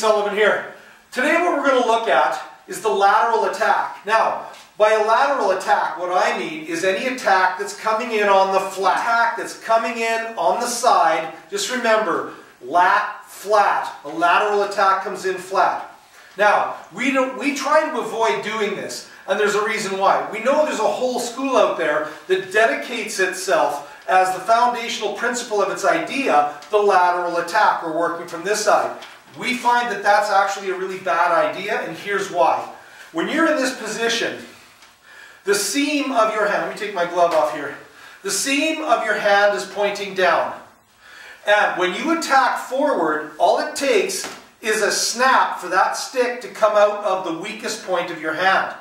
Sullivan here. Today what we're going to look at is the lateral attack. Now, by a lateral attack, what I mean is any attack that's coming in on the flat. Attack that's coming in on the side, just remember, lat, flat. A lateral attack comes in flat. Now, we try to avoid doing this, and there's a reason why. We know there's a whole school out there that dedicates itself as the foundational principle of its idea, the lateral attack, or working from this side. We find that that's actually a really bad idea, and here's why. When you're in this position, the seam of your hand, let me take my glove off here. The seam of your hand is pointing down. And when you attack forward, all it takes is a snap for that stick to come out of the weakest point of your hand.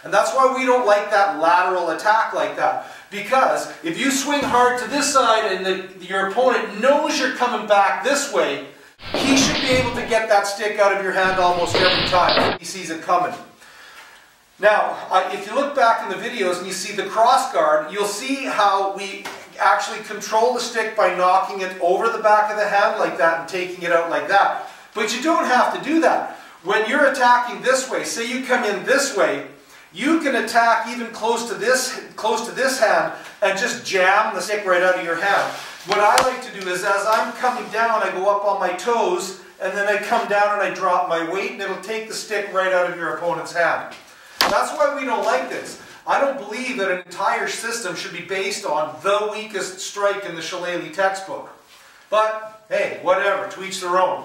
And that's why we don't like that lateral attack like that. Because if you swing hard to this side and your opponent knows you're coming back this way, he should be able to get that stick out of your hand almost every time he sees it coming. Now, if you look back in the videos and you see the cross guard, you'll see how we actually control the stick by knocking it over the back of the hand like that and taking it out like that. But you don't have to do that. When you're attacking this way, say you come in this way, you can attack even close to this hand and just jam the stick right out of your hand. What I like to do is as I'm coming down, I go up on my toes, and then I come down and I drop my weight, and it'll take the stick right out of your opponent's hand. That's why we don't like this. I don't believe that an entire system should be based on the weakest strike in the shillelagh textbook. But, hey, whatever, to each their own.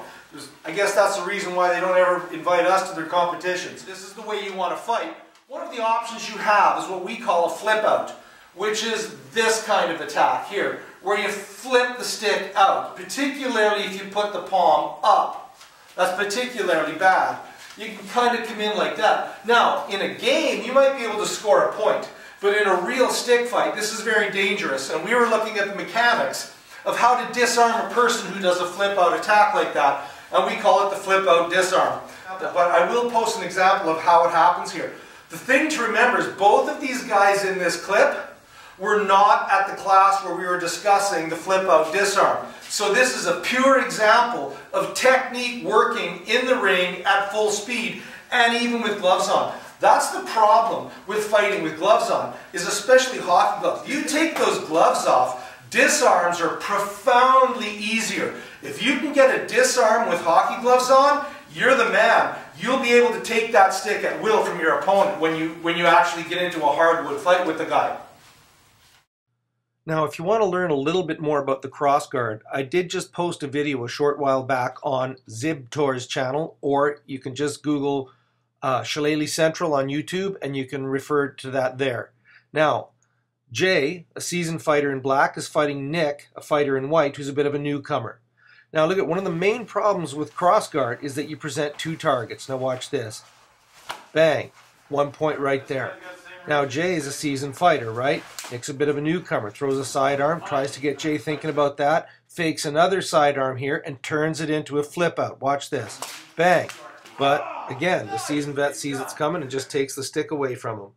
I guess that's the reason why they don't ever invite us to their competitions. This is the way you want to fight. One of the options you have is what we call a flip out, which is this kind of attack here, where you flip the stick out, particularly if you put the palm up. That's particularly bad. You can kind of come in like that. Now, in a game, you might be able to score a point, but in a real stick fight, this is very dangerous, and we were looking at the mechanics of how to disarm a person who does a flip out attack like that, and we call it the flip out disarm. But I will post an example of how it happens here. The thing to remember is both of these guys in this clip were not at the class where we were discussing the flip out disarm. So this is a pure example of technique working in the ring at full speed and even with gloves on. That's the problem with fighting with gloves on, is especially hockey gloves. You take those gloves off, disarms are profoundly easier. If you can get a disarm with hockey gloves on, you're the man. You'll be able to take that stick at will from your opponent when you actually get into a hardwood fight with the guy. Now, if you want to learn a little bit more about the cross guard, I did just post a video a short while back on Zibtor's channel, or you can just Google Shillelagh Central on YouTube and you can refer to that there. Now, Jay, a seasoned fighter in black, is fighting Nick, a fighter in white, who's a bit of a newcomer. Now look at one of the main problems with cross guard is that you present two targets. Now watch this. Bang. 1 point right there. Now Jay is a seasoned fighter, right? Nick's a bit of a newcomer. Throws a sidearm, tries to get Jay thinking about that, fakes another sidearm here and turns it into a flip out. Watch this. Bang. But again, the seasoned vet sees it's coming and just takes the stick away from him.